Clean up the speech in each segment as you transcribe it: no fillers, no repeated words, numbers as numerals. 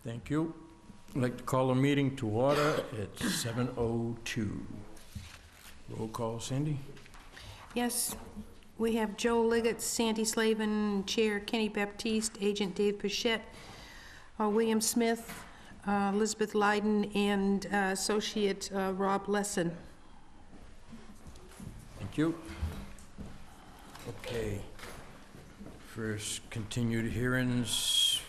Thank you. I'd like to call a meeting to order at 7:02. Roll call, Cindy? Yes, we have Joe Liggett, Sandy Slavin, Chair Kenny Baptiste, Agent Dave Pichette, William Smith, Elizabeth Lyden, and Associate Rob Lesson. Thank you. Okay. First, continued hearings.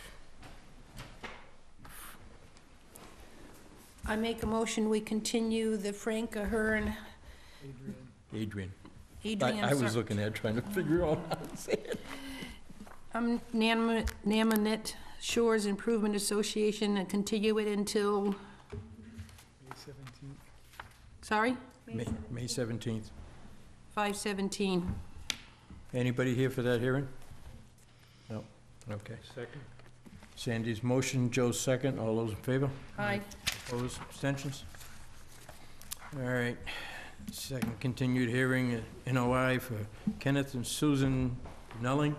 I make a motion, we continue the Frank Ahern. Adrian. Adrian, I was sorry. looking at trying to figure out how to say it. Namanet Shores Improvement Association, and continue it until, May 17th. sorry? May 17th. 5/17. Anybody here for that hearing? No? Okay. Second. Sandy's motion, Joe's second. All those in favor? Aye. Opposed, abstentions? All right. Second continued hearing, NOI for Kenneth and Susan Nullingen,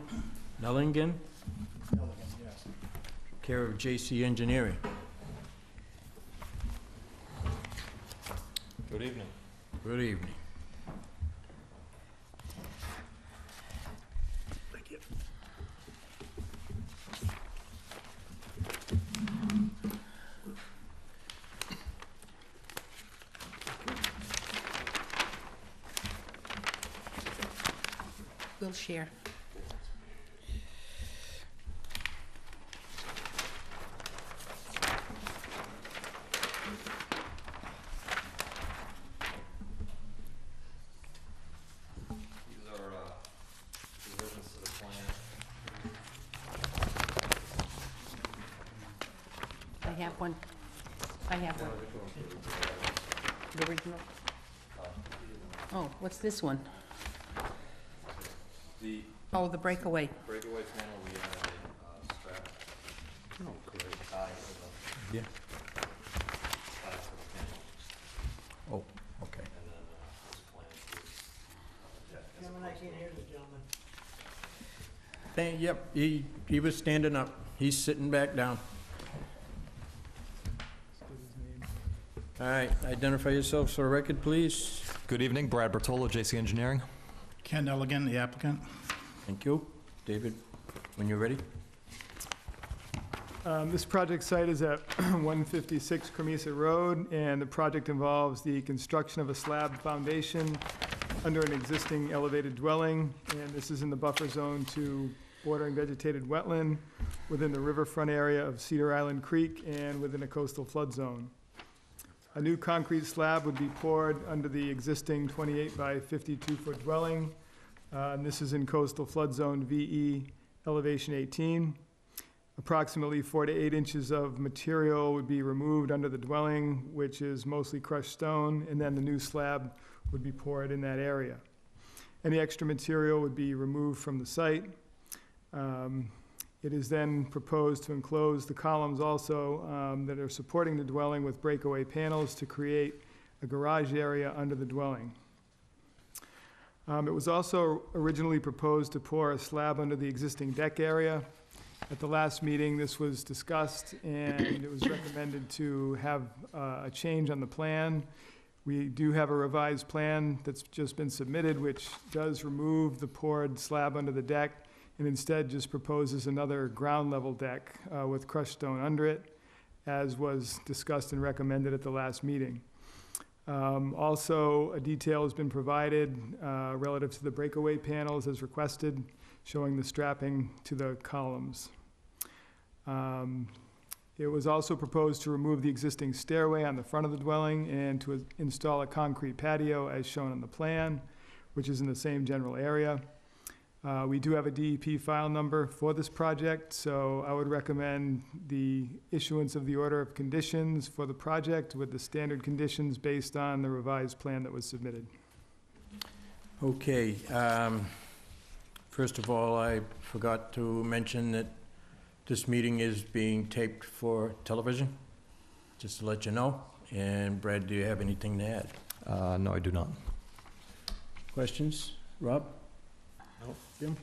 Nelligan, yes. care of JC Engineering. Good evening. Good evening. We'll share. These are revisions to the plan. I have one. I have one. The original? Oh, what's this one? The Oh, the breakaway. breakaway panel, we added a strap Oh, great. tie to the, Yeah. tie to the panel, Oh, okay. and then this plan is, yeah. Gentlemen, I can't hear the gentleman. Yep, he was standing up. He's sitting back down. Let's get his name. All right, identify yourselves for the record, please. Good evening, Brad Bertolo, JC Engineering. Ken Nelligan, the applicant. Thank you. David, when you're ready. This project site is at 156 Cremisa Road, and the project involves the construction of a slab foundation under an existing elevated dwelling, and this is in the buffer zone to bordering vegetated wetland within the riverfront area of Cedar Island Creek and within a coastal flood zone. A new concrete slab would be poured under the existing 28 by 52-foot dwelling. And this is in coastal flood zone VE elevation 18. Approximately 4 to 8 inches of material would be removed under the dwelling, which is mostly crushed stone, and then the new slab would be poured in that area. Any extra material would be removed from the site. It is then proposed to enclose the columns also that are supporting the dwelling with breakaway panels to create a garage area under the dwelling. It was also originally proposed to pour a slab under the existing deck area. At the last meeting, this was discussed, and it was recommended to have a change on the plan. We do have a revised plan that's just been submitted, which does remove the poured slab under the deck and instead just proposes another ground level deck with crushed stone under it, as was discussed and recommended at the last meeting. Also, a detail has been provided relative to the breakaway panels as requested, showing the strapping to the columns. It was also proposed to remove the existing stairway on the front of the dwelling and to install a concrete patio as shown on the plan, which is in the same general area. We do have a DEP file number for this project, so I would recommend the issuance of the order of conditions for the project with the standard conditions based on the revised plan that was submitted. Okay, first of all, I forgot to mention that this meeting is being taped for television, just to let you know. And Brad, do you have anything to add? No, I do not. Questions? Rob? No. Jim?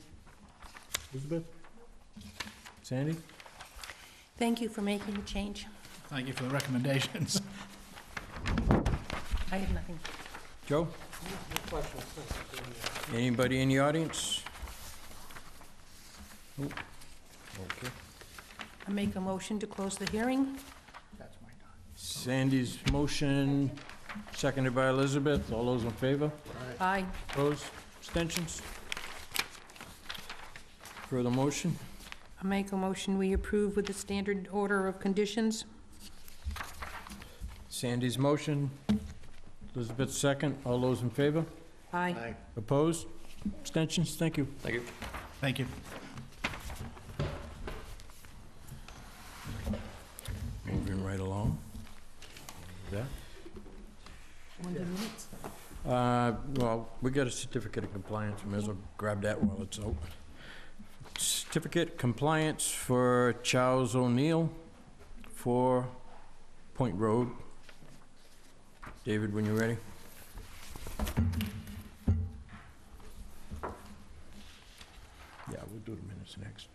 Elizabeth? Sandy? Thank you for making the change. Thank you for the recommendations. I have nothing. Joe? Anybody in the audience? Oh, okay. I make a motion to close the hearing. That's my time. Sandy's motion, seconded by Elizabeth. All those in favor? Aye. Opposed? Abstentions? Further motion? I make a motion we approve with the standard order of conditions. Sandy's motion, Elizabeth's second. All those in favor? Aye. Opposed? Abstentions? Thank you. Thank you. Thank you. Moving right along. Yeah. Minutes. Well, we got a certificate of compliance. We may as well grab that while it's out. Certificate compliance for Charles O'Neill, 4 Point Road. David, when you're ready. Yeah, we'll do the minutes next.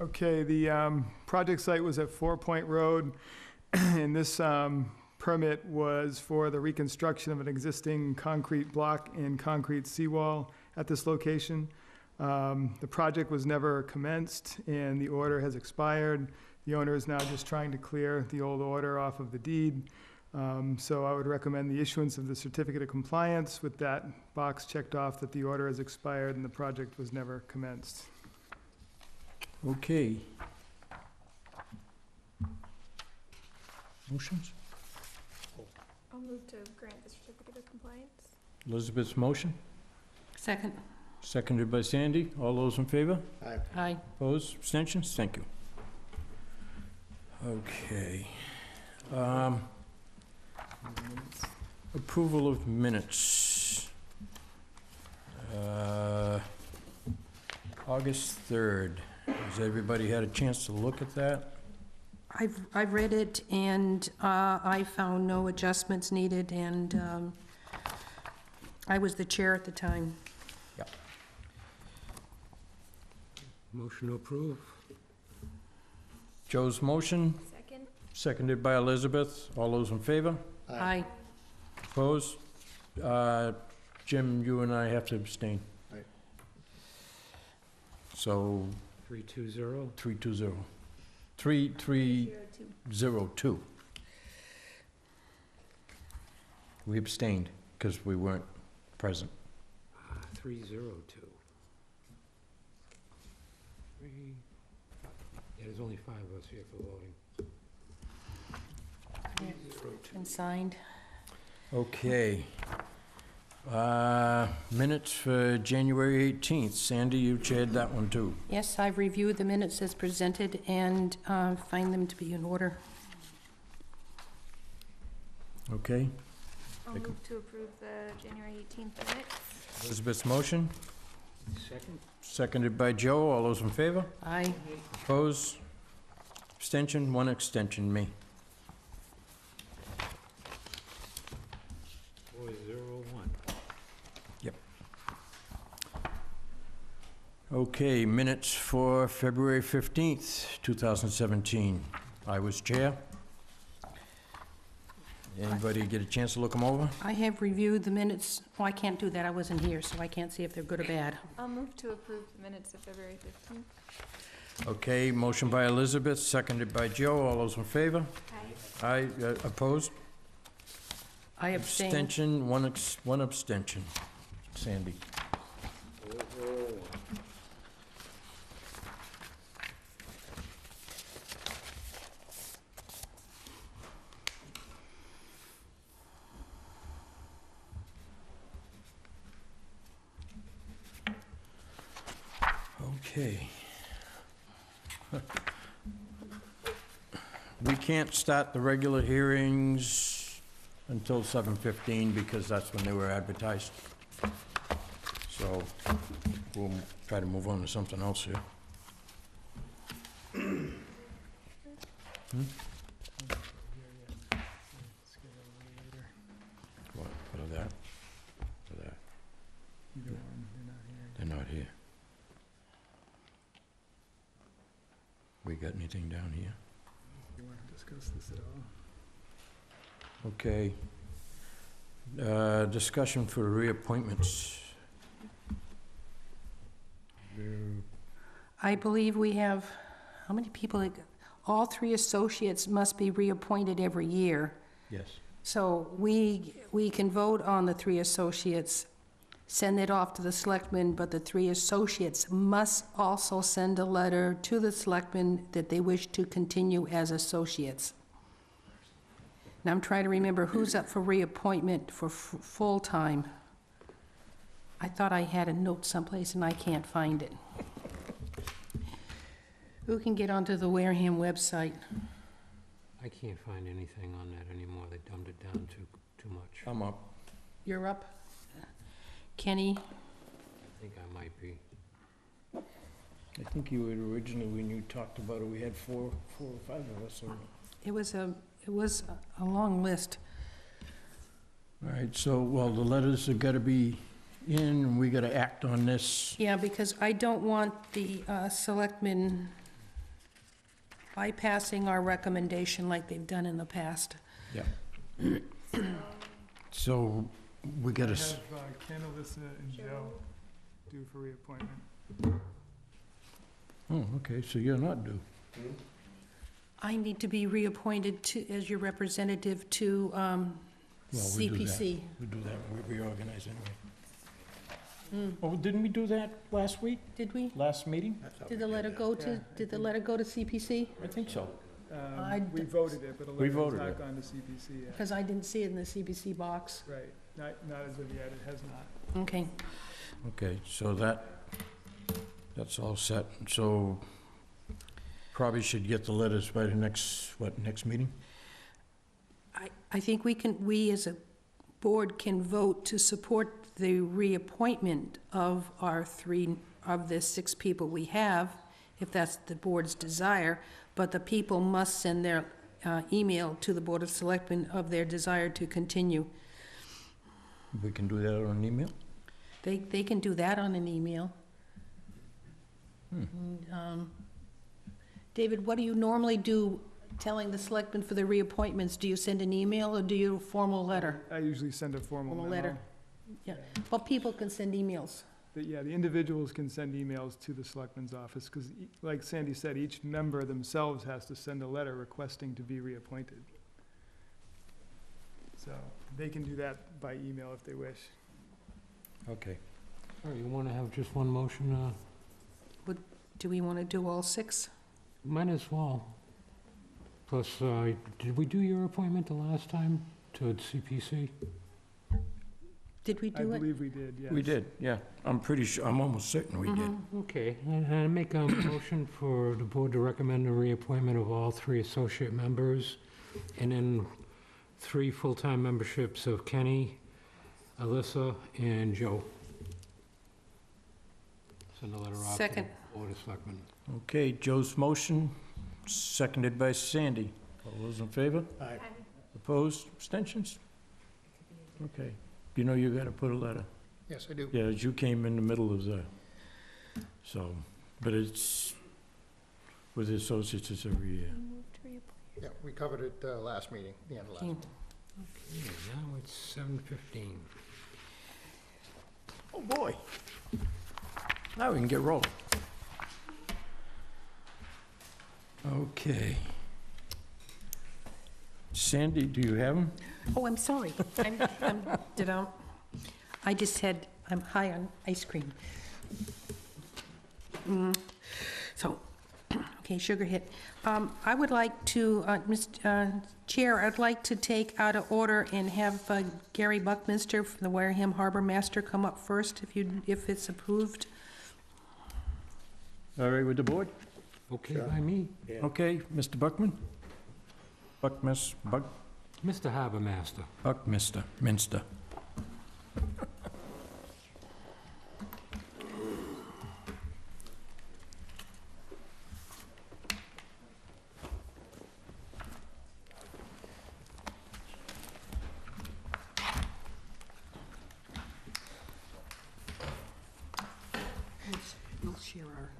Okay, the project site was at 4 Point Road, and this permit was for the reconstruction of an existing concrete block and concrete seawall at this location. The project was never commenced, and the order has expired. The owner is now just trying to clear the old order off of the deed. So I would recommend the issuance of the certificate of compliance with that box checked off that the order has expired and the project was never commenced. Okay. Motions? I'll move to grant the certificate of compliance. Elizabeth's motion, Second. seconded by Sandy. All those in favor? Aye. Opposed? Abstentions? Thank you. Okay. Approval of minutes. August 3rd. Has everybody had a chance to look at that? I've read it, and I found no adjustments needed, and I was the chair at the time. Motion to approve. Joe's motion, Second? seconded by Elizabeth. All those in favor? Aye. Opposed? Jim, you and I have to abstain. Right. So, 320. 320. 3302. We abstained because we weren't present. 302. Yeah, there's only 5 of us here for voting. 302. And signed. Okay. Minutes for January 18th. Sandy, you chaired that one too. Yes, I've reviewed the minutes as presented and find them to be in order. Okay. I'll Take 'em. move to approve the January 18th minutes. Elizabeth's motion, Second? seconded by Joe. All those in favor? Aye. Opposed? Abstention? One extension, me. 401. Okay, minutes for February 15th, 2017. I was chair. Anybody get a chance to look them over? I have reviewed the minutes. Oh, I can't do that. I wasn't here, so I can't see if they're good or bad. I'll move to approve the minutes of February 15th. Okay, motion by Elizabeth, seconded by Joe. All those in favor? Aye. Aye, opposed? I abstain. Abstention, one abstention. Sandy. 401. Okay. We can't start the regular hearings until 7:15 because that's when they were advertised. So we'll try to move on to something else here. What of that? we got anything down here. You want to discuss this at all? Okay. Discussion for reappointments. I believe we have, how many people? All 3 associates must be reappointed every year. Yes. So we can vote on the 3 associates, send it off to the selectmen, but the 3 associates must also send a letter to the selectmen that they wish to continue as associates. Now, I'm trying to remember who's up for reappointment for full-time. I thought I had a note someplace and I can't find it. Who can get onto the Wareham website? I can't find anything on that anymore. They dumbed it down too much. I'm up. You're up? Kenny? I think I might be. I think you had originally, when you talked about it, we had four or five of us. It was a long list. All right, so, well, the letters have got to be in, and we got to act on this. Yeah, because I don't want the selectmen bypassing our recommendation like they've done in the past. Yeah. So, we got I to, have Ken, Alyssa, and Joe due for reappointment. oh, okay, so you're not due. I need to be reappointed to, as your representative to Well, we do that. CPC. We do that, we reorganize anyway. Oh, didn't we do that last week, Did we? last meeting? Did the letter go to, Yeah, did the letter go to CPC? I think so. We voted it, but a We letter has voted not it. gone to CPC yet. Because I didn't see it in the CPC box. Right, not as of yet, it has not. Okay. Okay, so that's all set. So probably should get the letters by the next meeting? I think we as a board can vote to support the reappointment of of the 6 people we have, if that's the board's desire, but the people must send their email to the Board of Selectmen of their desire to continue. We can do that on email? They can do that on an email. David, what do you normally do telling the selectmen for the reappointments? Do you send an email or do you a formal letter? I usually send a formal Formal memo. letter. Yeah, well, people can send emails. Yeah, the individuals can send emails to the selectman's office, because like Sandy said, each member themselves has to send a letter requesting to be reappointed. So they can do that by email if they wish. Okay. All right, you want to have just one motion? Do we want to do all 6? Might as well. Plus, did we do your appointment the last time to CPC? Did we I do it? believe we did, yes. We did, yeah. I'm pretty sure, I'm almost certain we did. Okay, and I make a motion for the board to recommend the reappointment of all 3 associate members, and then 3 full-time memberships of Kenny, Alyssa, and Joe. Send a letter off to the Second. Board of Selectmen. Okay, Joe's motion, seconded by Sandy. All those in favor? Aye. Opposed? Abstentions? Okay. You know you gotta put a letter. Yes, I do. Yeah, you came in the middle of the, so, but it's, with the associates, it's every year. Yeah, we covered it last meeting, the end of last meeting. Okay, now it's 7:15. Oh, boy. Now we can get rolling. Okay. Sandy, do you have them? Oh, I'm sorry. I'm high on ice cream. So, okay, sugar hit. I would like to, Mr. Chair, I'd like to take out of order and have Gary Buckminster from the Wareham Harbor Master come up first, if it's approved. All right with the board? Okay by me. Okay, Mr. Buckman? Mr. Harbor Master. Minster. We'll share our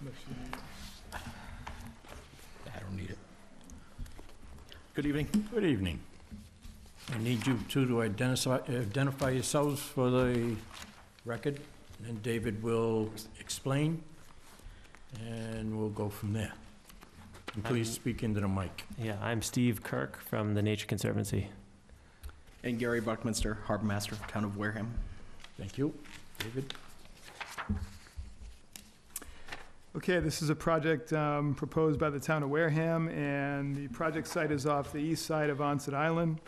Unless you need it. I don't need it. Good evening. Good evening. I need you two to identify yourselves for the record, and David will explain, and we'll go from there. And please speak into the mic. Yeah, I'm Steve Kirk from the Nature Conservancy. And Gary Buckminster, Harbor Master, Town of Wareham. Thank you. David? Okay, this is a project proposed by the town of Wareham, and the project site is off the east side of Onset Island.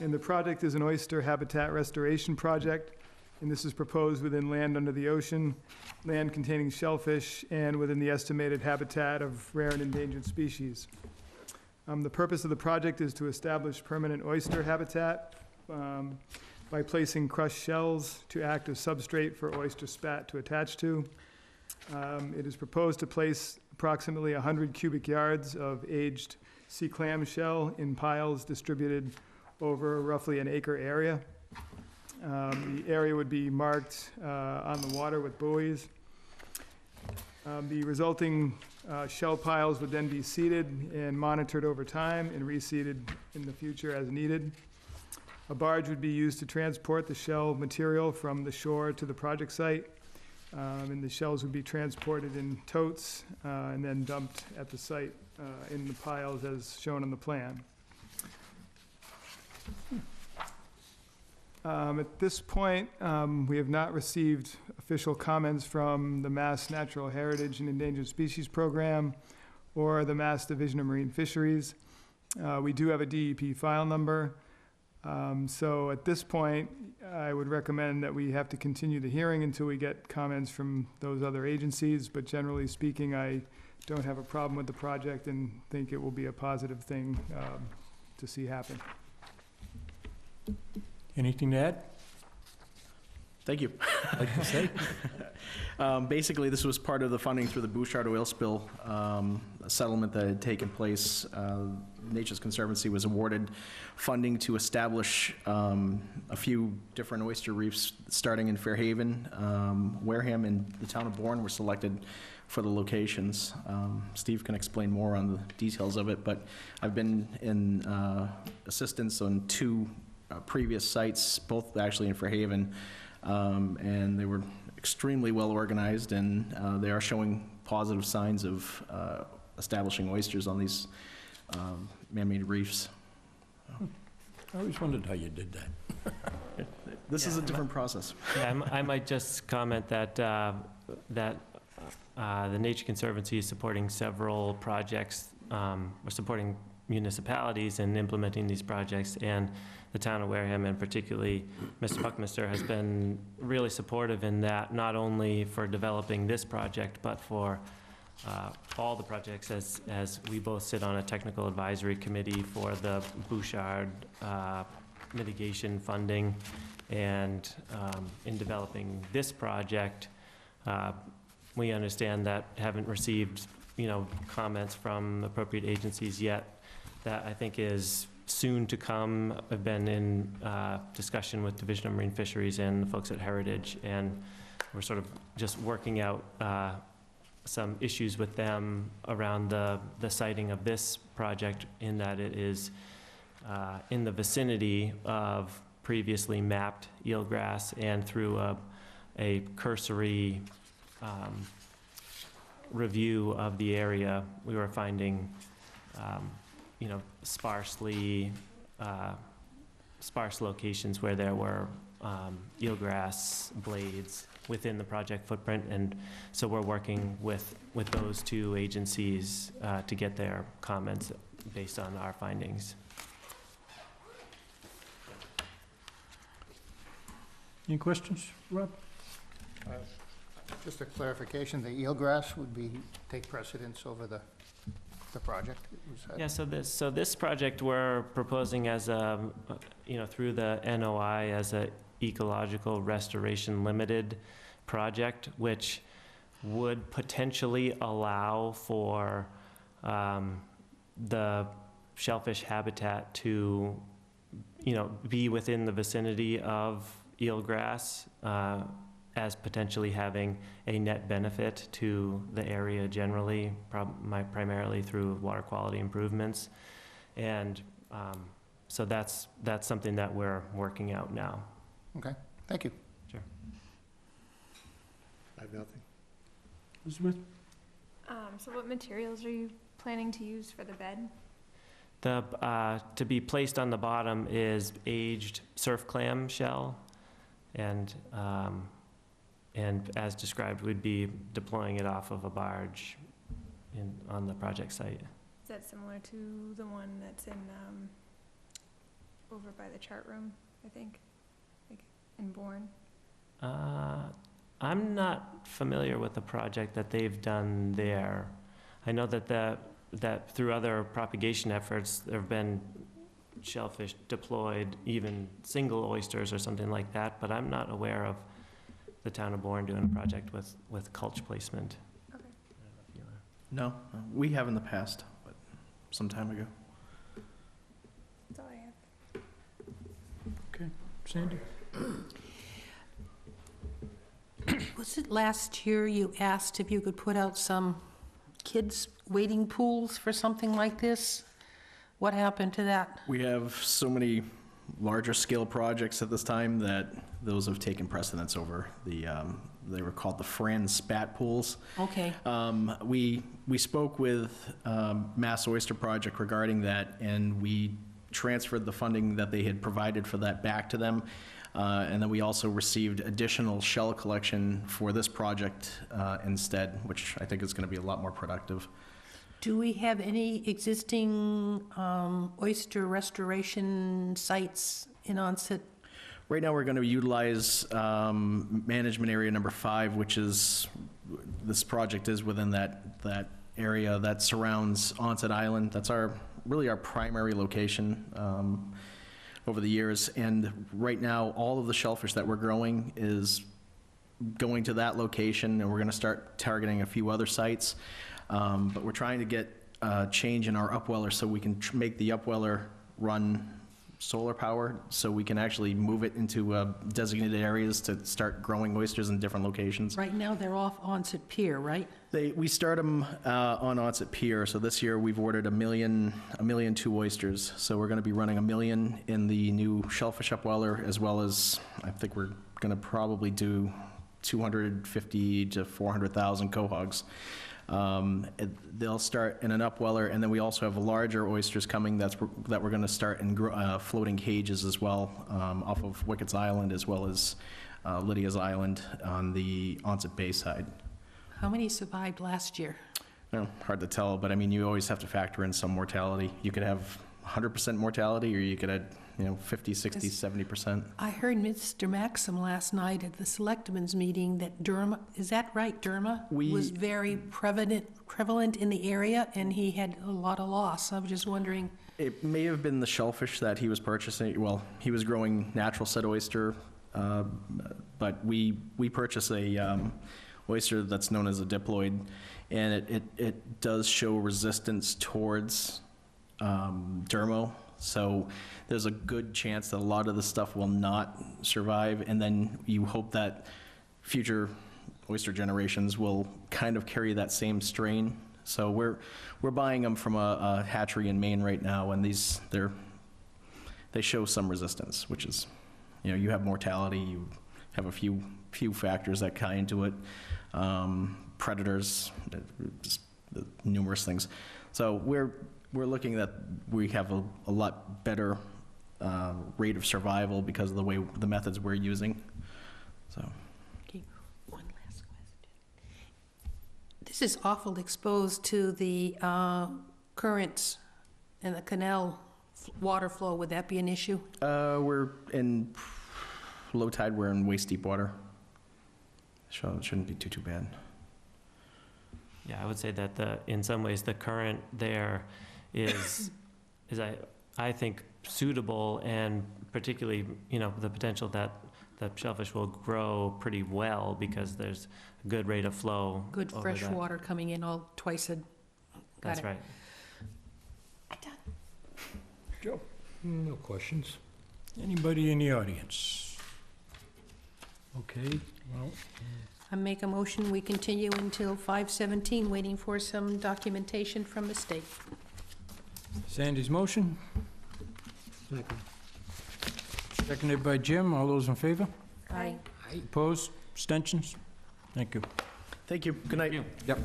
And the project is an oyster habitat restoration project, and this is proposed within land under the ocean, land containing shellfish, and within the estimated habitat of rare and endangered species. The purpose of the project is to establish permanent oyster habitat by placing crushed shells to act as substrate for oyster spat to attach to. It is proposed to place approximately 100 cubic yards of aged sea clam shell in piles distributed over roughly an acre area. The area would be marked on the water with buoys. The resulting shell piles would then be seeded and monitored over time and reseeded in the future as needed. A barge would be used to transport the shell material from the shore to the project site. And the shells would be transported in totes and then dumped at the site in the piles as shown on the plan. At this point, we have not received official comments from the Mass Natural Heritage and Endangered Species Program or the Mass Division of Marine Fisheries. We do have a DEP file number. So at this point, I would recommend that we have to continue the hearing until we get comments from those other agencies. But generally speaking, I don't have a problem with the project and think it will be a positive thing to see happen. Anything to add? Thank you. Like to say? Basically, this was part of the funding through the Bouchard oil spill settlement that had taken place. Nature's Conservancy was awarded funding to establish a few different oyster reefs starting in Fairhaven. Wareham and the town of Bourne were selected for the locations. Steve can explain more on the details of it, but I've been in assistance on two previous sites, both actually in Fairhaven, and they were extremely well organized, and they are showing positive signs of establishing oysters on these man-made reefs. I always wondered how you did that. This is a different process. Yeah, I might just comment that the Nature Conservancy is supporting several projects, or supporting municipalities in implementing these projects, and the town of Wareham, and particularly Mr. Buckminster, has been really supportive in that, not only for developing this project, but for all the projects, as we both sit on a technical advisory committee for the Bouchard mitigation funding. And in developing this project, we understand that haven't received, comments from appropriate agencies yet. That I think is soon to come. I've been in discussion with Division of Marine Fisheries and the folks at Heritage, and we're sort of just working out some issues with them around the siting of this project, in that it is in the vicinity of previously mapped eelgrass, and through a cursory review of the area, we were finding sparse locations where there were eelgrass blades within the project footprint, and so we're working with those two agencies to get their comments based on our findings. Any questions, Rob? Just a clarification, the eelgrass would take precedence over the project? Yeah, so this project we're proposing as through the NOI as a ecological restoration limited project, which would potentially allow for the shellfish habitat to, be within the vicinity of eelgrass, as potentially having a net benefit to the area generally, primarily through water quality improvements. And so that's something that we're working out now. Okay, thank you. I have nothing. Elizabeth? So what materials are you planning to use for the bed? To be placed on the bottom is aged surf clam shell, and as described, we'd be deploying it off of a barge on the project site. Is that similar to the one that's in, over by the chart room, I think, like in Bourne? I'm not familiar with the project that they've done there. I know that through other propagation efforts, there have been shellfish deployed, even single oysters or something like that, but I'm not aware of the town of Bourne doing a project with culch placement. Okay. No, we have in the past, but some time ago. That's all I have. Sandy? Was it last year you asked if you could put out some kids' wading pools for something like this? What happened to that? We have so many larger scale projects at this time that those have taken precedence over they were called the Fran Spat pools. Okay, We spoke with Mass Oyster Project regarding that, and we transferred the funding that they had provided for that back to them. And then we also received additional shell collection for this project instead, which I think is going to be a lot more productive. do we have any existing oyster restoration sites in Onset? Right now, we're going to utilize management area number 5, which is, this project is within that area that surrounds Onset Island. That's really our primary location over the years. And right now, all of the shellfish that we're growing is going to that location, and we're going to start targeting a few other sites. But we're trying to get change in our upweller so we can make the upweller run solar powered, so we can actually move it into designated areas to start growing oysters in different locations. Right now, they're off Onset Pier, right? We start them on Onset Pier, so this year we've ordered 1,000,002 oysters. So we're going to be running 1 million in the new shellfish upweller, as well as, I think we're going to probably do 250 to 400,000 cohogs. They'll start in an upweller, and then we also have larger oysters coming that we're going to start in floating cages as well, off of Wickett's Island, as well as Lydia's Island on the Onset Bay side. How many survived last year? Well, hard to tell, but I mean, you always have to factor in some mortality. You could have 100% mortality, or you could have 50, 60, 70%. I heard Mr. Maxim last night at the Selectmen's meeting that Derma, is that right, Derma? Was very prevalent in the area, and he had a lot of loss. I was just wondering. It may have been the shellfish that he was purchasing. Well, he was growing natural set oyster, but we purchase a oyster that's known as a diploid, and it does show resistance towards dermo. So there's a good chance that a lot of the stuff will not survive, and then you hope that future oyster generations will kind of carry that same strain. So we're buying them from a hatchery in Maine right now, and they show some resistance, which is, you have mortality, you have a few factors that tie into it, predators, just numerous things. So we're looking that we have a lot better rate of survival because of the methods we're using. So. Okay, one last question. This is awful exposed to the currents and the canal water flow. Would that be an issue? We're in low tide. We're in waist deep water. So it shouldn't be too bad. Yeah, I would say that in some ways the current there is I think suitable, and particularly the potential that the shellfish will grow pretty well because there's a good rate of flow. Good over fresh that. water coming in all twice a. That's right. I'm done. Joe? No questions. Anybody in the audience? Okay, well, I make a motion, we continue until 5:17, waiting for some documentation from the state. Sandy's motion, Second. seconded by Jim. All those in favor? Aye. Opposed? Abstentions? Thank you. Thank you. Good night. Yep.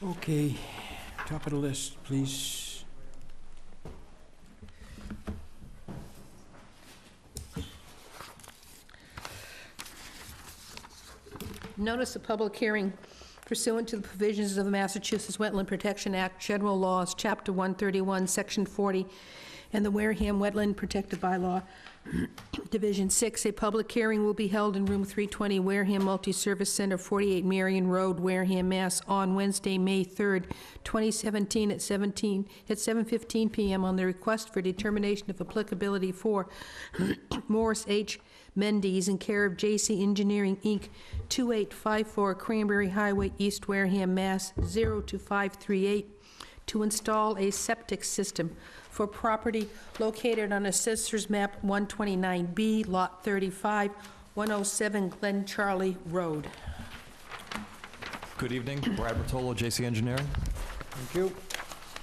Okay, top of the list, please. Notice of public hearing pursuant to the provisions of the Massachusetts Wetland Protection Act, General Laws, Chapter 131, Section 40, and the Wareham Wetland Protected Bylaw, Division 6. A public hearing will be held in Room 320, Wareham Multi-Service Center, 48 Marion Road, Wareham, Mass., on Wednesday, May 3rd, 2017, at 7:15 p.m. on the request for determination of applicability for Morris H. Mendes in care of J.C. Engineering, Inc., 2854 Cranberry Highway, East Wareham, Mass. 02538, to install a septic system for property located on Assessor's Map 129B, Lot 35, 107 Glen Charlie Road. Good evening, Brad Bertolo, JC Engineering. Thank you.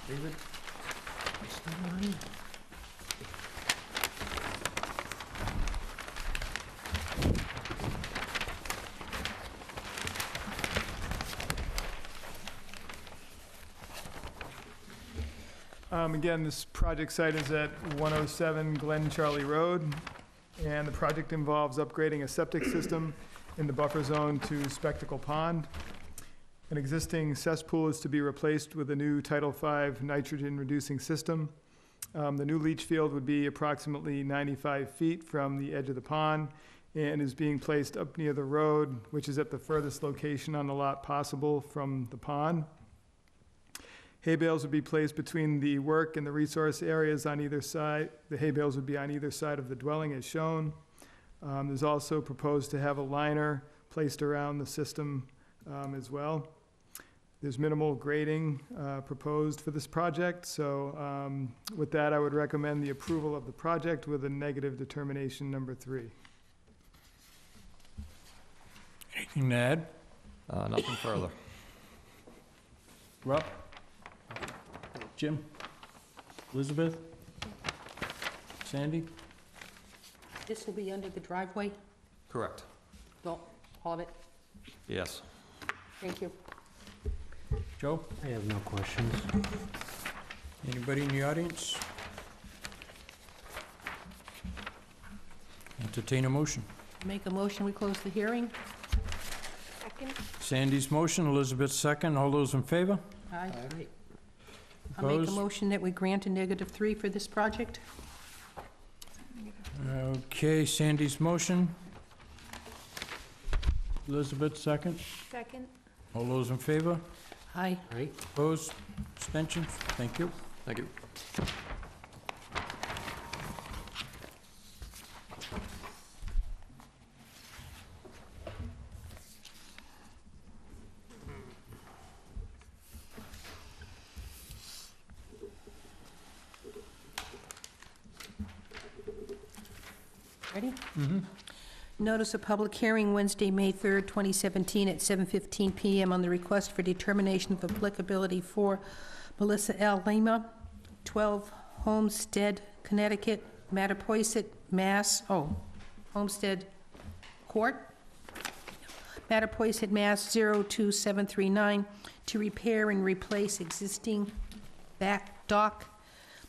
David? Again, this project site is at 107 Glen Charlie Road, and the project involves upgrading a septic system in the buffer zone to Spectacle Pond. An existing cesspool is to be replaced with a new Title V nitrogen-reducing system. The new leach field would be approximately 95 feet from the edge of the pond and is being placed up near the road, which is at the furthest location on the lot possible from the pond. Hay bales would be placed between the work and the resource areas on either side. The hay bales would be on either side of the dwelling as shown. There's also proposed to have a liner placed around the system as well. There's minimal grading proposed for this project, so with that, I would recommend the approval of the project with a negative determination number 3. Anything to add? Nothing further. Rob? Jim? Elizabeth? Sandy? This will be under the driveway? Correct. Well, all of it? Yes. Thank you. Joe? I have no questions. Anybody in the audience? Entertain a motion. Make a motion, we close the hearing? Second? Sandy's motion, Elizabeth's second. All those in favor? Aye. I'll make a Opposed? motion that we grant a -3 for this project. Okay, Sandy's motion. Elizabeth, second. Second? All those in favor? Aye. Opposed? Abstentions? Thank you. Thank you. Ready? Mm-hmm. Notice of public hearing Wednesday, May 3rd, 2017, at 7:15 PM on the request for determination of applicability for Melissa L. Lima, 12 Homestead, Connecticut, Mattapoisett, Mass. Homestead Court, Mattapoisett, Mass. 02739, to repair and replace existing back dock,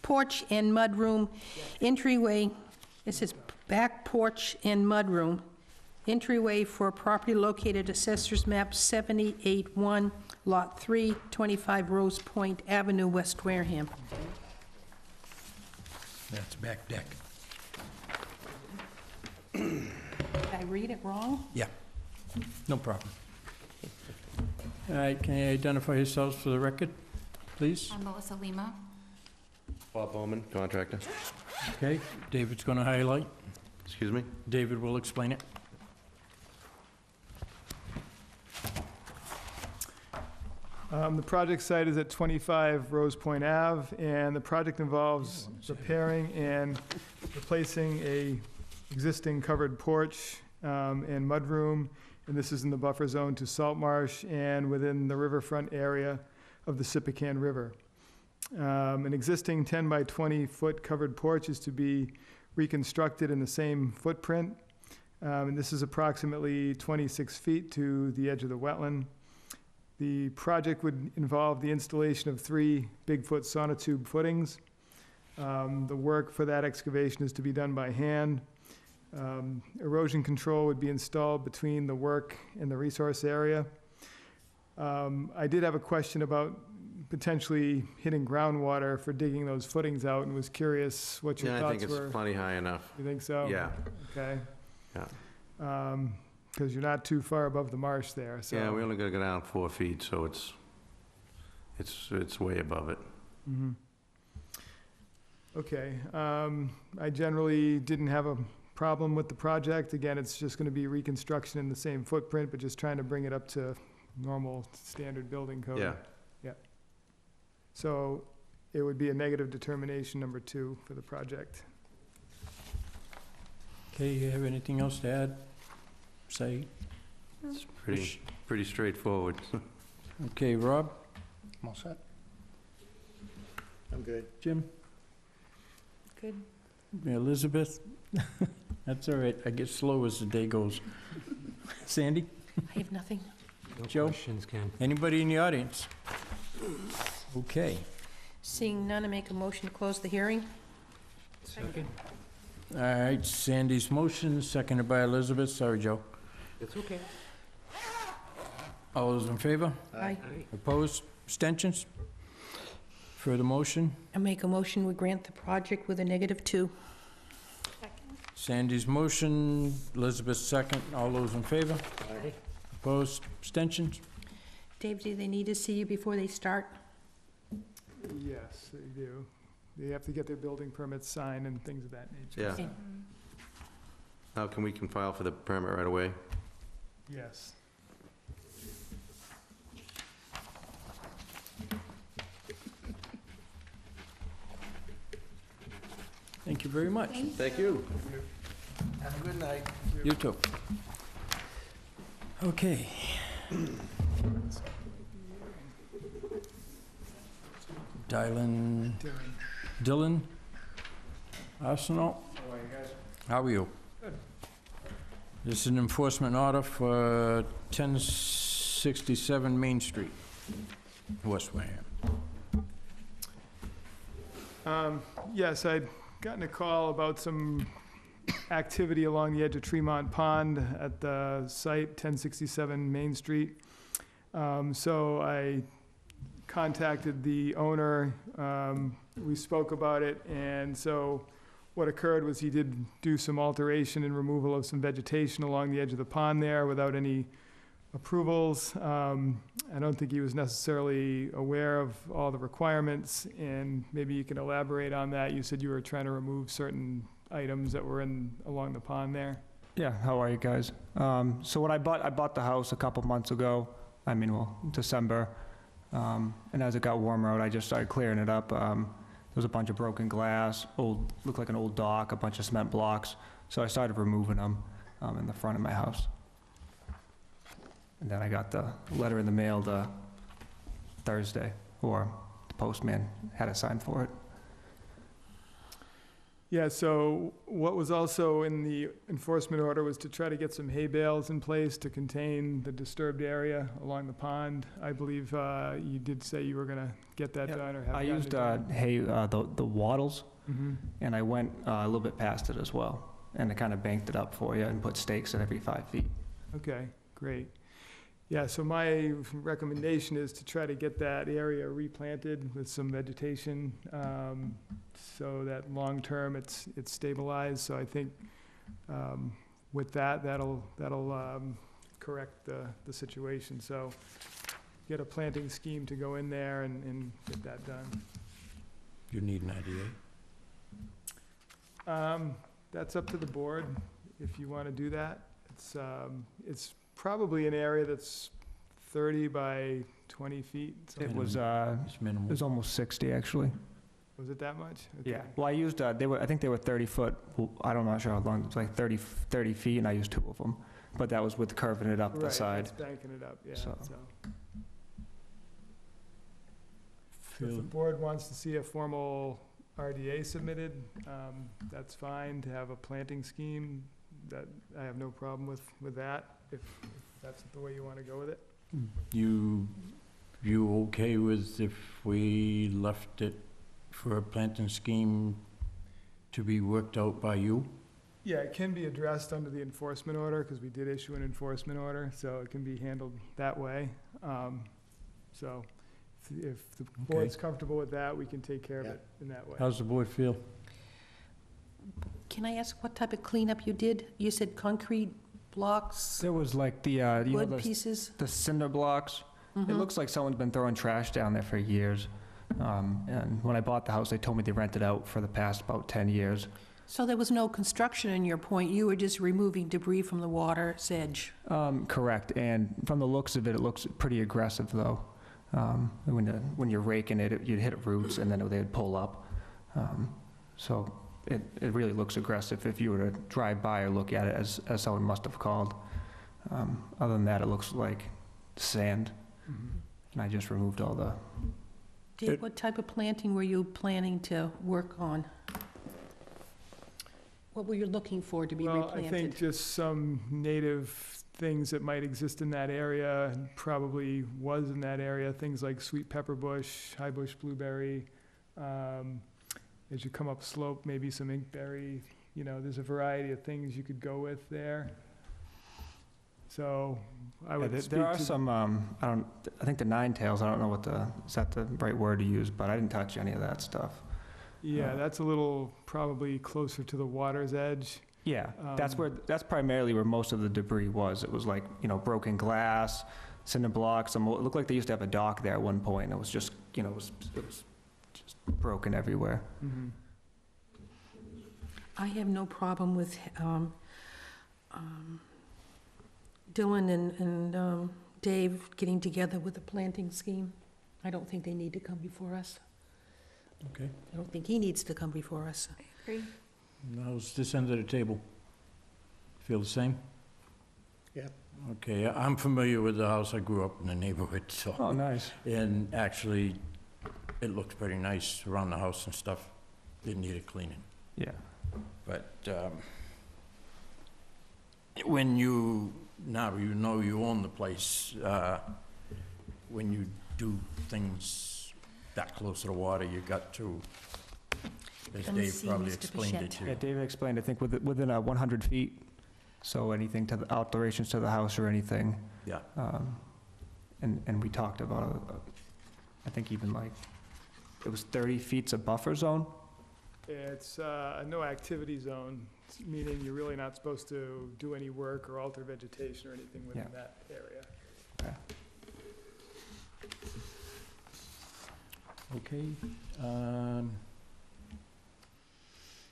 porch and mudroom, entryway. It says back porch and mudroom, entryway for property located Assessor's Map 781, Lot 3, 25 Rose Point Avenue, West Wareham. That's back deck. Did I read it wrong? Yeah, no problem. All right, can you identify yourselves for the record, please? I'm Melissa Lima. Bob Bowman, contractor. Okay, David's going to highlight. Excuse me? David will explain it. The project site is at 25 Rose Point Ave, and the project involves repairing and replacing a existing covered porch and mudroom, and this is in the buffer zone to salt marsh and within the riverfront area of the Sippican River. An existing 10 by 20 foot covered porch is to be reconstructed in the same footprint, and this is approximately 26 feet to the edge of the wetland. The project would involve the installation of 3 Bigfoot sonotube footings. The work for that excavation is to be done by hand. Erosion control would be installed between the work and the resource area. I did have a question about potentially hitting groundwater for digging those footings out, and was curious what your Yeah, I thoughts think were. it's plenty high enough. You think so? Yeah, Okay. yeah. Because you're not too far above the marsh there, so. Yeah, we only gotta go down 4 feet, so it's way above it. Mhm. Okay, I generally didn't have a problem with the project. Again, it's just gonna be reconstruction in the same footprint, but just trying to bring it up to normal standard building code. Yeah. So it would be a negative determination number 2 for the project. Okay, you have anything else to add? Say, It's pretty straightforward. okay, Rob, I'm all set. I'm good. Jim, Good. Elizabeth? That's all right, I get slow as the day goes. Sandy? I have nothing. No Joe? questions, Ken. Anybody in the audience? Okay. Seeing none, I make a motion to close the hearing. Second? All right, Sandy's motion, seconded by Elizabeth. Sorry, Joe. It's okay. All those in favor? Aye. Opposed? Abstentions? Further motion? I make a motion, we grant the project with a -2. Sandy's motion, Elizabeth's second. All those in favor? Aye. Opposed? Abstentions? Dave, do they need to see you before they start? Yes, they do. They have to get their building permits signed and things of that nature. Yeah. Okay. How can we file for the permit right away? Yes. Thank you very much. Thank you. Have a good night. You too. Okay. Dylan Arsenal? How are you guys? How are you? Good. This is an enforcement order for 1067 Main Street, West Wareham. Yes, I'd gotten a call about some activity along the edge of Tremont Pond at the site, 1067 Main Street. So I contacted the owner, we spoke about it, and so what occurred was he did do some alteration and removal of some vegetation along the edge of the pond there without any approvals. I don't think he was necessarily aware of all the requirements, and maybe you can elaborate on that. You said you were trying to remove certain items that were along the pond there. Yeah, how are you guys? So when I bought the house a couple months ago, December, and as it got warmer out, I just started clearing it up. There was a bunch of broken glass, looked like an old dock, a bunch of cement blocks, so I started removing them in the front of my house. And then I got the letter in the mail Thursday, or the postman had a sign for it. Yeah, so what was also in the enforcement order was to try to get some hay bales in place to contain the disturbed area along the pond. I believe you did say you were gonna get that Yep. done or have I gotten it used done. hay, the wattles, Mhm. and I went a little bit past it as well. And I kind of banked it up for you and put stakes at every 5 feet. Okay, great. Yeah, so my recommendation is to try to get that area replanted with some vegetation, so that long-term it's stabilized. So I think with that'll correct the situation. So get a planting scheme to go in there and get that done. You need an IDA? That's up to the board, if you want to do that. It's probably an area that's 30 by 20 feet. It something. was It's minimal. almost 60, actually. Was it that much? Okay. Yeah, well, I used, I think they were 30-foot, I'm not sure how long, it's like 30 feet, and I used 2 of them. But that was with curving it up the Right, side. it's banking it up, yeah, So- so. If the board wants to see a formal RDA submitted, that's fine. To have a planting scheme, that, I have no problem with that, if that's the way you want to go with it. You okay with if we left it for a planting scheme to be worked out by you? Yeah, it can be addressed under the enforcement order, because we did issue an enforcement order, so it can be handled that way. So if the board's comfortable with that, we can take care of it in that way. How's the board feel? Can I ask what type of cleanup you did? You said concrete blocks, There was like the, you know, wood pieces? the cinder blocks. It Mhm. looks like someone's been throwing trash down there for years. And when I bought the house, they told me they rented out for the past about 10 years. So there was no construction in your point, you were just removing debris from the water's edge? Correct, and from the looks of it, it looks pretty aggressive, though. When you're raking it, you'd hit roots, and then they'd pull up. So it really looks aggressive if you were to drive by or look at it, as someone must have called. Other than that, it looks like sand, and I just removed all the... Dave, what type of planting were you planning to work on? What were you looking for to be Well, I think replanted? just some native things that might exist in that area, and probably was in that area, things like sweet pepper bush, high bush blueberry. As you come up slope, maybe some inkberry, there's a variety of things you could go with there. So I would speak There are to- some, I think the nine tails, I don't know is that the right word to use, but I didn't touch any of that stuff. Yeah, that's a little probably closer to the water's edge. Yeah, that's primarily where most of the debris was. It was like, broken glass, cinder blocks. It looked like they used to have a dock there at one point. It was just, it was just broken everywhere. Mhm. I have no problem with Dylan and Dave getting together with a planting scheme. I don't think they need to come before us. Okay. I don't think he needs to come before us. I agree. How's this end of the table? Feel the same? Yeah. Okay, I'm familiar with the house. I grew up in the neighborhood, so. Oh, nice. And actually, it looks pretty nice around the house and stuff. It needed cleaning. Yeah. But when now you know you own the place, when you do things that close to the water, you got to, as Come Dave see probably Mr. explained it Bichette. to Yeah, you. David explained, I think within 100 feet, so anything to the alterations to the house or anything. Yeah. And we talked about, I think even like, it was 30 feet's a buffer zone? It's a no activity zone, meaning you're really not supposed to do any work or alter vegetation or anything within Yeah. that area. Okay.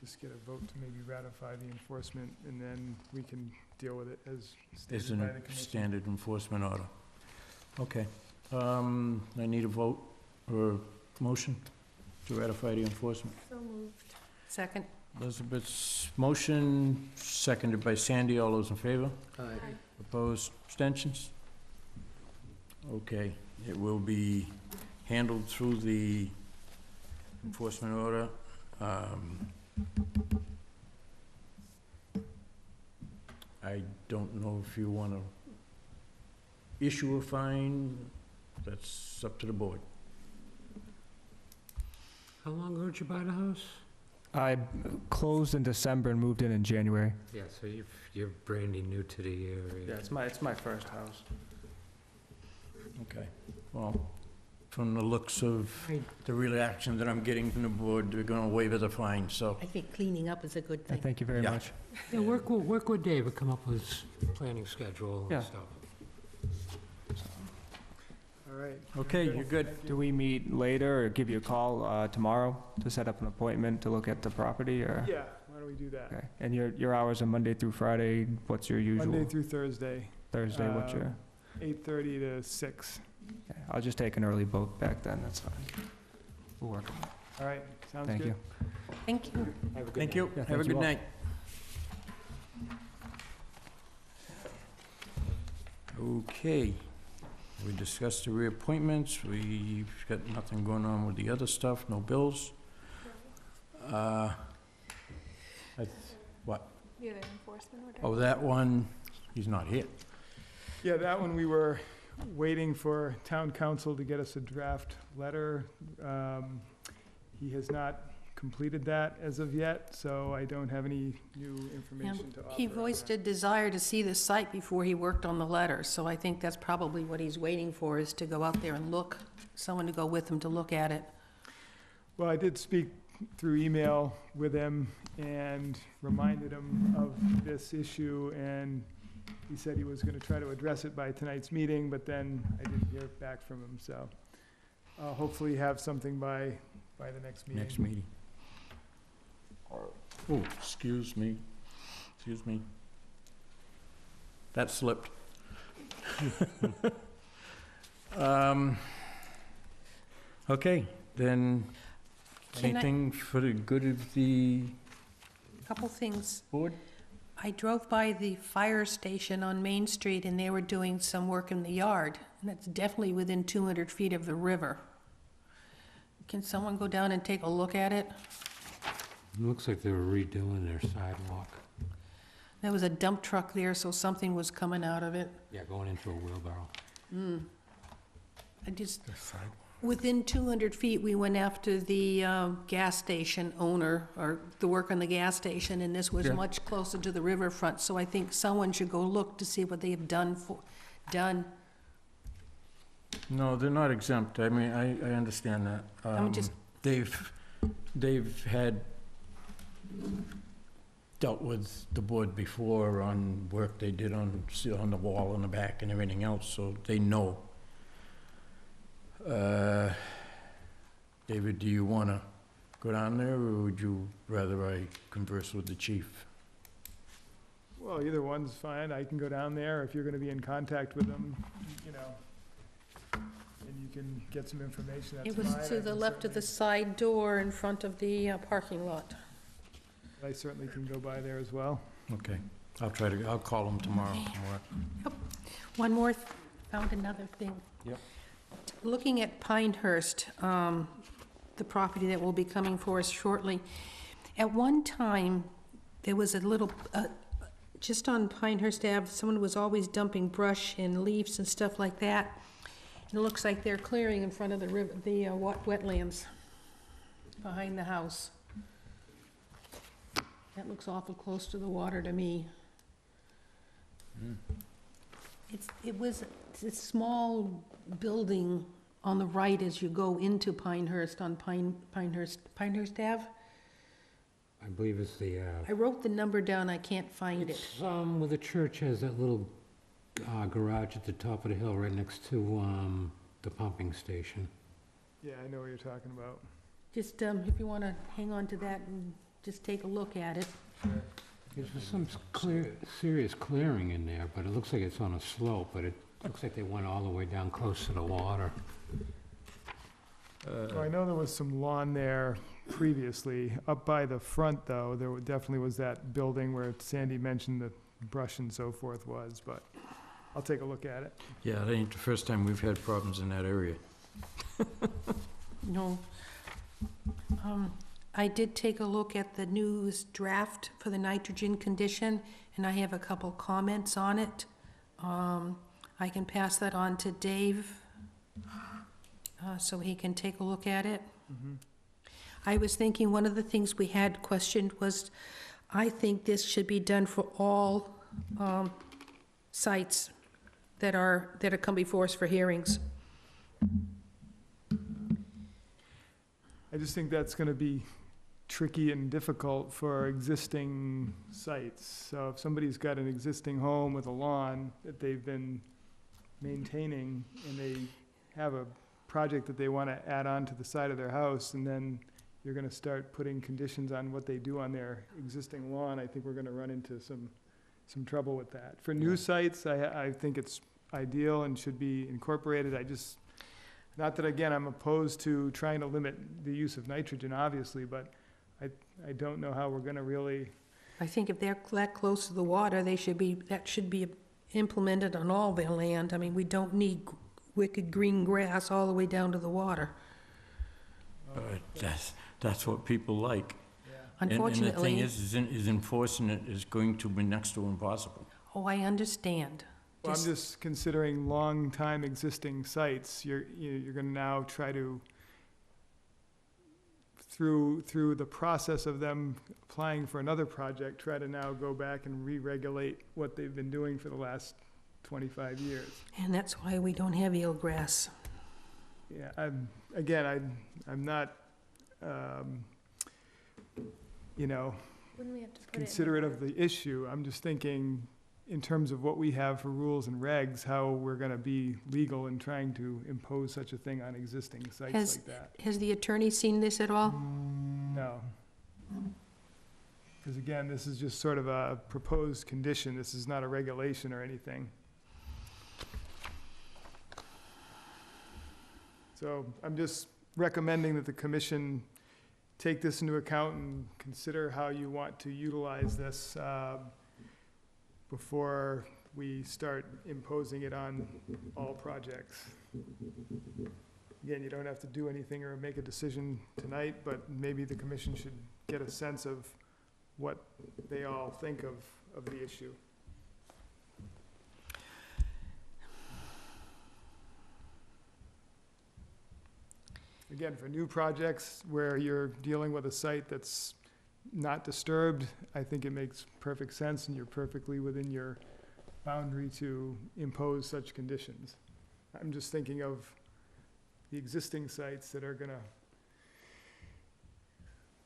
Just get a vote to maybe ratify the enforcement, and then we can deal with it as There's stated by the a commission. standard enforcement order. Okay. I need a vote or motion to ratify the enforcement. So moved. Second? Elizabeth's motion, seconded by Sandy. All those in favor? Aye. Opposed? Abstentions? Okay. It will be handled through the enforcement order. I don't know if you want to issue a fine. That's up to the board. How long ago did you buy the house? I closed in December and moved in January. Yeah, so you're brandy new to the area. Yeah, it's my first house. Okay. Well, from the looks of the reaction that I'm getting from the board, they're going to waive the fine, so. I think cleaning up is a good thing. Thank you very Yeah. much. Yeah, work with David, come up with planning schedule Yeah. and stuff. All right. Okay, you're good. Thank you. Do we meet later or give you a call tomorrow to set up an appointment to look at the property, or? Yeah, why don't we do that? Okay, and your hours are Monday through Friday, what's your usual? Monday through Thursday, Thursday, what's your? 8:30 to 6. Okay, I'll just take an early boat back then, that's fine. We'll work on it. All right, sounds good. Thank you. Thank you. Thank you. Yeah, Have a thank you good all. night. Okay, we discussed the reappointments. We've got nothing going on with the other stuff, no bills. What? The other enforcement order. Oh, that one, he's not here. Yeah, that one, we were waiting for town council to get us a draft letter. He has not completed that as of yet, so I don't have any new information to offer. He voiced a desire to see the site before he worked on the letter, so I think that's probably what he's waiting for, is to go out there and look, someone to go with him to look at it. Well, I did speak through email with him and reminded him of this issue, and he said he was gonna try to address it by tonight's meeting, but then I didn't hear back from him, so I'll hopefully have something by the next meeting. Next meeting. Oh, excuse me. Excuse me. That slipped. Okay, then, Can I- anything for the good of the Couple things. board? I drove by the fire station on Main Street, and they were doing some work in the yard, and it's definitely within 200 feet of the river. Can someone go down and take a look at it? It looks like they were redoing their sidewalk. There was a dump truck there, so something was coming out of it. Yeah, going into a wheelbarrow. I just, within 200 feet, we went after the gas station owner, or the work on the gas station, and this was Yeah. much closer to the riverfront, so I think someone should go look to see what they have done. No, they're not exempt. I mean, I understand that. I'm just- They've had dealt with the board before on work they did on the wall in the back and everything else, so they know. David, do you want to go down there, or would you rather I converse with the chief? Well, either one's fine. I can go down there if you're gonna be in contact with them, you know, and you can get some information, that's It fine. was to the left of the side door in front of the parking lot. I certainly can go by there as well. Okay, I'll call him tomorrow. One more, found another thing. Yep. Looking at Pinehurst, the property that will be coming for us shortly, at one time, there was a little, just on Pinehurst Ave, someone was always dumping brush and leaves and stuff like that. And it looks like they're clearing in front of the river, the wetlands behind the house. That looks awful close to the water to me. It was a small building on the right as you go into Pinehurst on Pinehurst Ave. I believe it's the, I wrote the number down, I can't find it. it's, where the church has that little garage at the top of the hill right next to, the pumping station. Yeah, I know what you're talking about. Just, if you wanna hang on to that and just take a look at it. There's some serious clearing in there, but it looks like it's on a slope, but it looks like they went all the way down close to the water. Well, I know there was some lawn there previously. Up by the front, though, there definitely was that building where Sandy mentioned the brush and so forth was, but I'll take a look at it. Yeah, that ain't the first time we've had problems in that area. No. I did take a look at the news draft for the nitrogen condition, and I have a couple comments on it. I can pass that on to Dave, so he can take a look at it. I was thinking one of the things we had questioned was, I think this should be done for all sites that are come before us for hearings. I just think that's gonna be tricky and difficult for existing sites. So if somebody's got an existing home with a lawn that they've been maintaining, and they have a project that they wanna add on to the side of their house, and then you're gonna start putting conditions on what they do on their existing lawn, I think we're gonna run into some trouble with that. For new sites, I think it's ideal and should be incorporated. Not that, again, I'm opposed to trying to limit the use of nitrogen, obviously, but I don't know how we're gonna really, I think if they're that close to the water, that should be implemented on all their land. I mean, we don't need wicked green grass all the way down to the water. That's what people like. And the thing Unfortunately, is enforcing it is going to be next to impossible. oh, I understand. well, I'm just considering long-time existing sites. You're gonna now try to, through the process of them applying for another project, try to now go back and re-regulate what they've been doing for the last 25 years. And that's why we don't have eelgrass. Yeah, I'm not, Wouldn't we have to put it in the considerate of the issue. I'm just thinking, in terms of what we have for rules and regs, how we're gonna be legal in trying to impose such a thing on existing sites like that. Has the attorney seen this at all? No. Because again, this is just sort of a proposed condition. This is not a regulation or anything. So I'm just recommending that the commission take this into account and consider how you want to utilize this before we start imposing it on all projects. Again, you don't have to do anything or make a decision tonight, but maybe the commission should get a sense of what they all think of the issue. Again, for new projects where you're dealing with a site that's not disturbed, I think it makes perfect sense and you're perfectly within your boundary to impose such conditions. I'm just thinking of the existing sites that are gonna,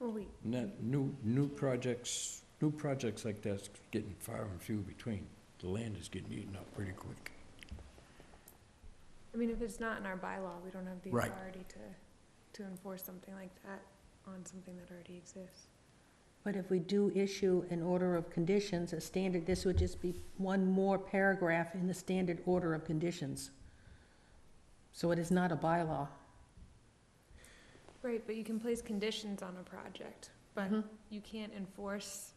Well, we, And that new projects like that's getting far and few between. The land is getting eaten up pretty quick. I mean, if it's not in our bylaw, we don't have the Right. authority to enforce something like that on something that already exists. But if we do issue an order of conditions, a standard, this would just be one more paragraph in the standard order of conditions. So it is not a bylaw. Right, but you can place conditions on a project, but Mhm. you can't enforce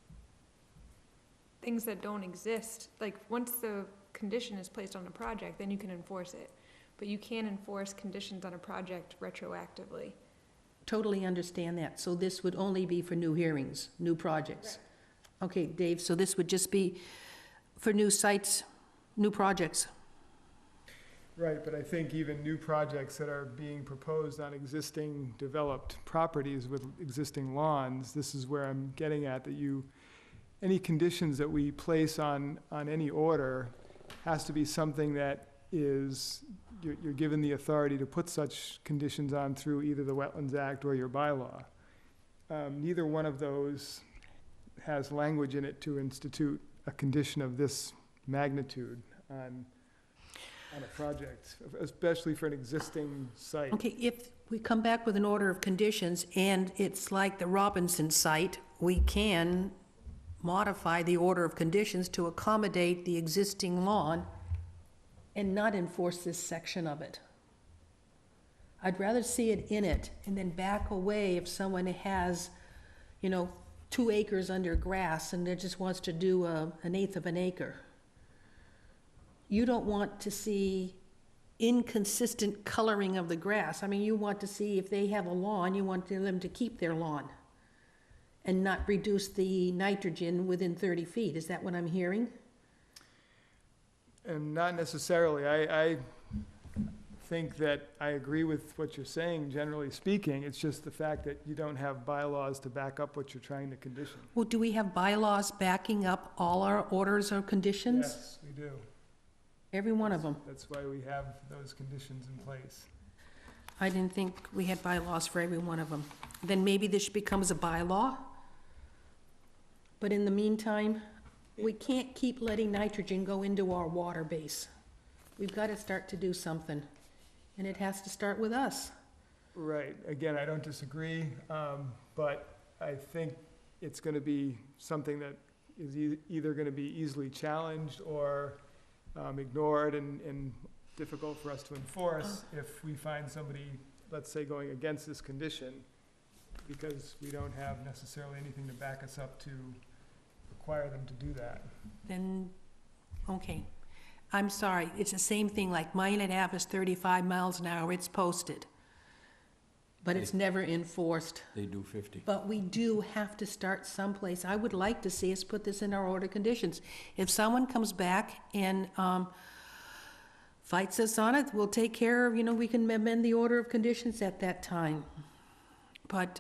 things that don't exist. Like, once the condition is placed on a project, then you can enforce it. But you can't enforce conditions on a project retroactively. Totally understand that. So this would only be for new hearings, new projects. Okay, Dave, so this would just be for new sites, new projects. right, but I think even new projects that are being proposed on existing developed properties with existing lawns, this is where I'm getting at, that any conditions that we place on any order has to be something that is, you're given the authority to put such conditions on through either the Wetlands Act or your bylaw. Neither one of those has language in it to institute a condition of this magnitude on a project, especially for an existing site. Okay, if we come back with an order of conditions and it's like the Robinson site, we can modify the order of conditions to accommodate the existing lawn and not enforce this section of it. I'd rather see it in it and then back away if someone has, 2 acres under grass and they just wants to do an eighth of an acre. You don't want to see inconsistent coloring of the grass. I mean, you want to see if they have a lawn, you want them to keep their lawn and not reduce the nitrogen within 30 feet. Is that what I'm hearing? And not necessarily. I think that I agree with what you're saying, generally speaking. It's just the fact that you don't have bylaws to back up what you're trying to condition. Well, do we have bylaws backing up all our orders or conditions? Yes, we do. Every one of them. That's why we have those conditions in place. I didn't think we had bylaws for every one of them. Then maybe this becomes a bylaw. But in the meantime, we can't keep letting nitrogen go into our water base. We've got to start to do something, and it has to start with us. Right. Again, I don't disagree, but I think it's going to be something that is either going to be easily challenged or ignored, and difficult for us to enforce if we find somebody, let's say, going against this condition, because we don't have necessarily anything to back us up to require them to do that. Then, okay. I'm sorry, it's the same thing, like Minot Ave is 35 miles an hour, it's posted. But it's never enforced. They do 50. But we do have to start someplace. I would like to see us put this in our order of conditions. If someone comes back and fights us on it, we'll take care of, we can amend the order of conditions at that time. But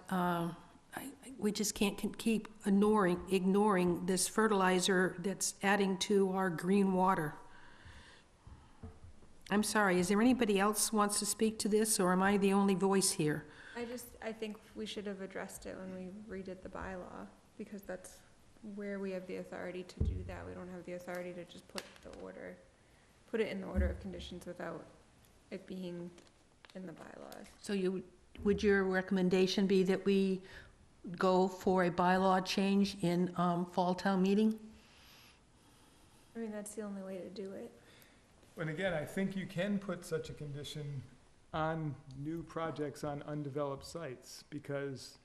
we just can't keep ignoring this fertilizer that's adding to our green water. I'm sorry, is there anybody else wants to speak to this, or am I the only voice here? I think we should have addressed it when we redid the bylaw, because that's where we have the authority to do that. We don't have the authority to just put it in the order of conditions without it being in the bylaws. So would your recommendation be that we go for a bylaw change in fall town meeting? I mean, that's the only way to do it. And again, I think you can put such a condition on new projects on undeveloped sites, because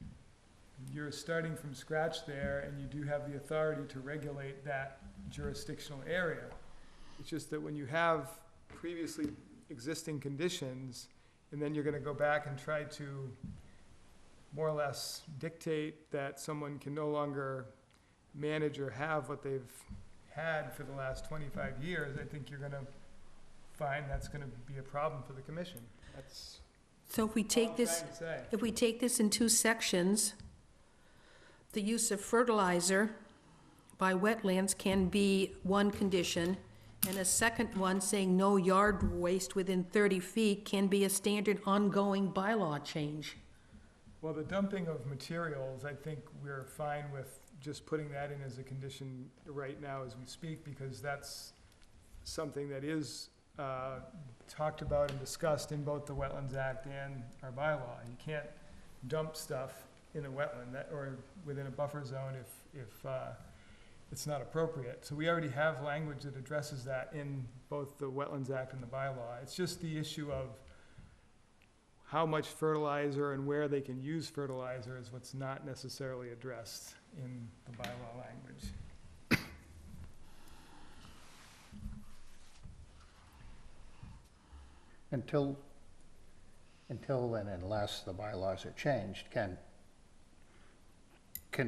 you're starting from scratch there, and you do have the authority to regulate that jurisdictional area. It's just that when you have previously existing conditions, and then you're gonna go back and try to more or less dictate that someone can no longer manage or have what they've had for the last 25 years, I think you're gonna find that's gonna be a problem for the commission. That's So if we all take I'm this, trying to say. if we take this in two sections, the use of fertilizer by wetlands can be one condition, and a second one saying no yard waste within 30 feet can be a standard ongoing bylaw change. Well, the dumping of materials, I think we're fine with just putting that in as a condition right now as we speak, because that's something that is talked about and discussed in both the Wetlands Act and our bylaw. You can't dump stuff in a wetland or within a buffer zone if it's not appropriate. So we already have language that addresses that in both the Wetlands Act and the bylaw. It's just the issue of how much fertilizer and where they can use fertilizer is what's not necessarily addressed in the bylaw language. Until and unless the bylaws are changed, can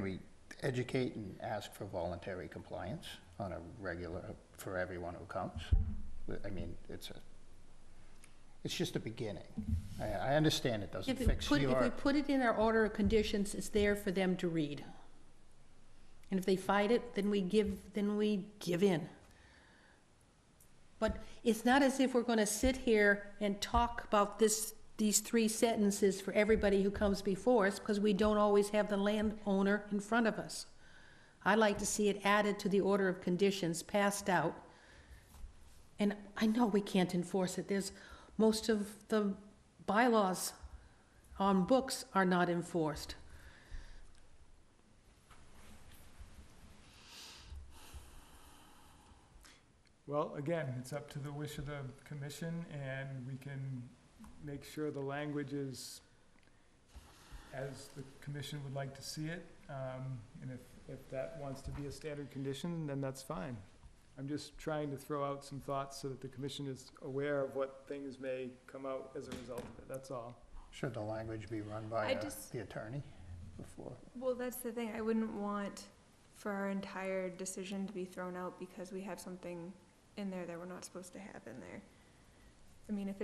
we educate and ask for voluntary compliance on a regular, for everyone who comes? I mean, it's just a beginning. I understand it doesn't fix If we your, put it in our order of conditions, it's there for them to read. And if they fight it, then we give in. But it's not as if we're gonna sit here and talk about these three sentences for everybody who comes before us, because we don't always have the landowner in front of us. I'd like to see it added to the order of conditions, passed out. And I know we can't enforce it. Most of the bylaws on books are not enforced. Well, again, it's up to the wish of the commission, and we can make sure the language is as the commission would like to see it. And if that wants to be a standard condition, then that's fine. I'm just trying to throw out some thoughts so that the commission is aware of what things may come out as a result of it, that's all. should the language be run by the attorney before? Well, that's the thing. I wouldn't want for our entire decision to be thrown out because we have something in there that we're not supposed to have in there. I mean,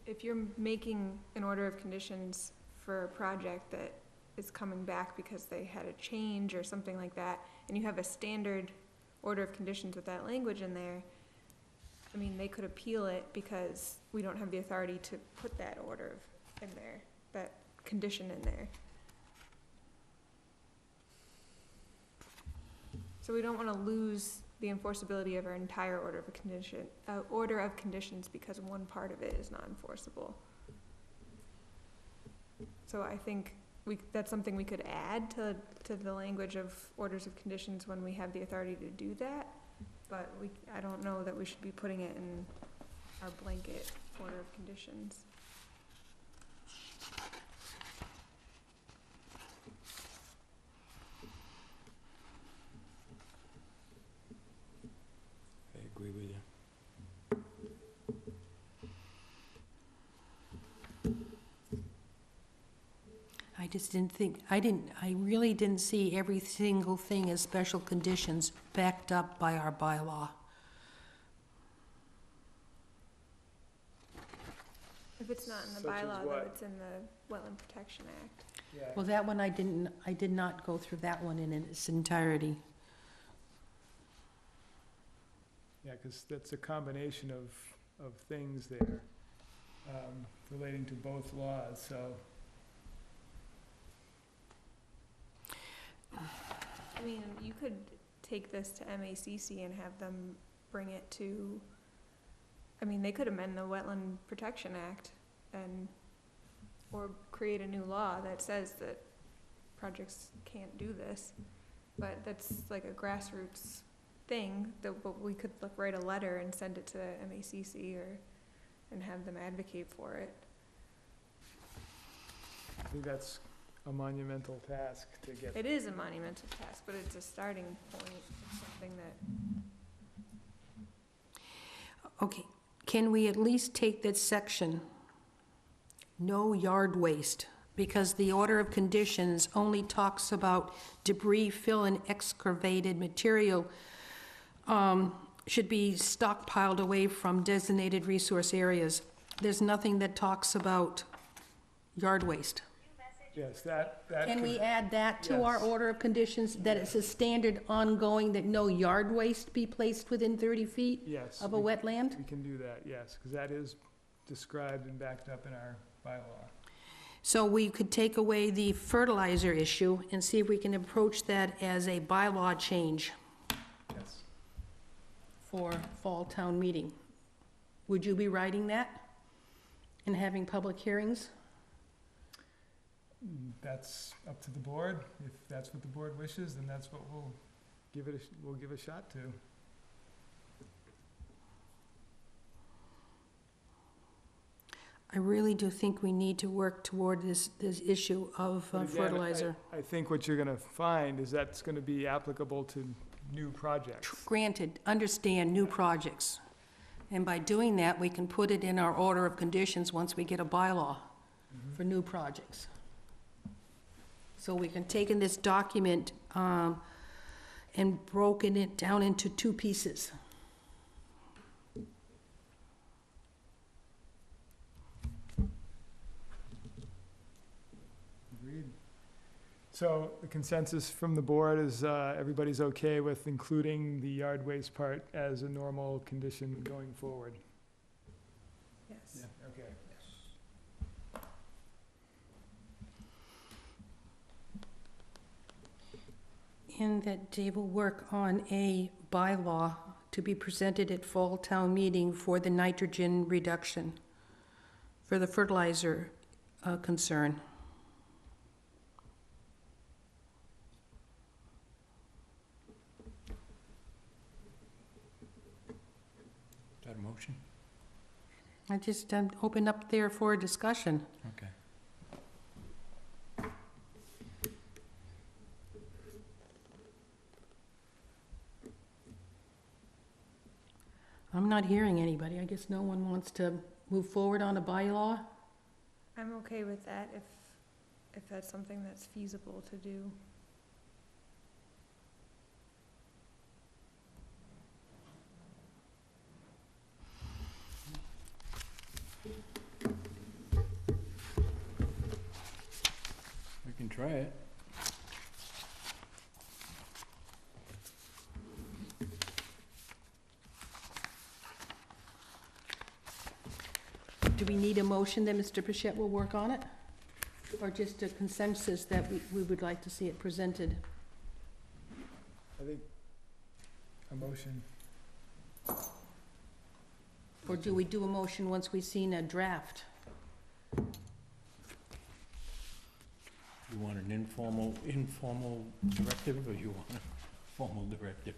if you're making an order of conditions for a project that is coming back because they had a change or something like that, and you have a standard order of conditions with that language in there, I mean, they could appeal it because we don't have the authority to put that order in there, that condition in there. So we don't want to lose the enforceability of our entire order of conditions because one part of it is not enforceable. So I think that's something we could add to the language of orders of conditions when we have the authority to do that. But I don't know that we should be putting it in our blanket order of conditions. I agree with you. I just didn't think, I really didn't see every single thing as special conditions backed up by our bylaw. If it's not in the Such as bylaw, what? then it's in the Wetland Protection Act. Yeah. Well, that one I did not go through that one in its entirety. Yeah, because that's a combination of things there, relating to both laws, so. I mean, you could take this to MACC and have them bring it to, I mean, they could amend the Wetland Protection Act and, or create a new law that says that projects can't do this. But that's like a grassroots thing, but we could write a letter and send it to MACC and have them advocate for it. I think that's a monumental task to get. It is a monumental task, but it's a starting point. It's something that, Okay, can we at least take that section, no yard waste, because the order of conditions only talks about debris, fill, and excavated material should be stockpiled away from designated resource areas. There's nothing that talks about yard waste. Yes, that. Can we could- add that to our Yes. order of conditions, that it's a standard ongoing, that no yard waste be placed within 30 feet Yes. of a we- wetland? We can do that, yes, because that is described and backed up in our bylaw. So we could take away the fertilizer issue and see if we can approach that as a bylaw change Yes. for fall town meeting. Would you be writing that and having public hearings? That's up to the board. If that's what the board wishes, then that's what we'll give a shot to. I really do think we need to work toward this issue of But again, fertilizer. I think what you're gonna find is that's gonna be applicable to new projects. Granted, understand new projects. And by doing that, we can put it in our order of conditions once we get a bylaw for new projects. So we can take in this document and broken it down into two pieces. Agreed. So the consensus from the board is everybody's okay with including the yard waste part as a normal condition going forward? yes. Okay. And that Dave will work on a bylaw to be presented at fall town meeting for the nitrogen reduction, for the fertilizer concern. Is that a motion? I just open up there for a discussion. Okay. I'm not hearing anybody. I guess no one wants to move forward on a bylaw? I'm okay with that if that's something that's feasible to do. We can try it. Do we need a motion that Mr. Pichette will work on it? Or just a consensus that we would like to see it presented? I think a motion. Or do we do a motion once we've seen a draft? You want an informal directive, or you want a formal directive?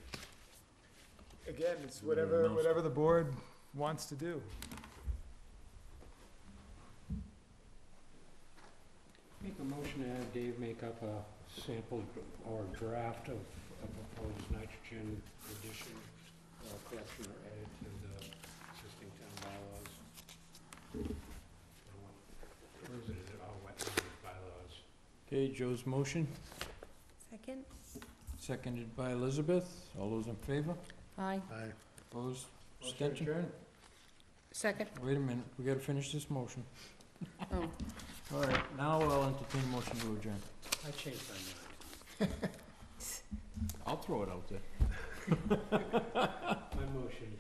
Again, it's Whatever whatever the board wants to do. Make a motion to have Dave make up a sample or draft of a proposed nitrogen addition or correction or edit to the existing town bylaws. Where is it? Is it all wetland bylaws? Okay, Joe's motion, Second? seconded by Elizabeth. All those in favor? Aye. Aye. Opposed? Motion Abstention? adjourned. Second. Wait a minute, we gotta finish this motion. Oh. All right, now I'll entertain a motion to adjourn. I changed my mind. I'll throw it out there. My motion.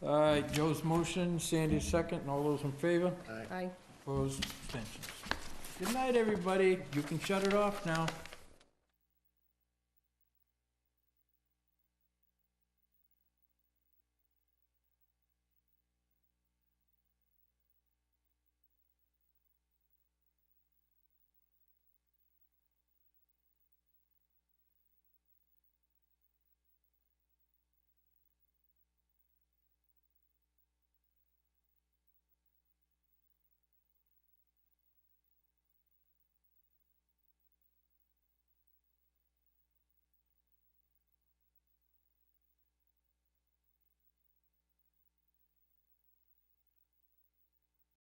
All right, Joe's motion, Sandy's second, and all those in favor? Aye. Opposed? Abstentions. Good night, everybody. You can shut it off now.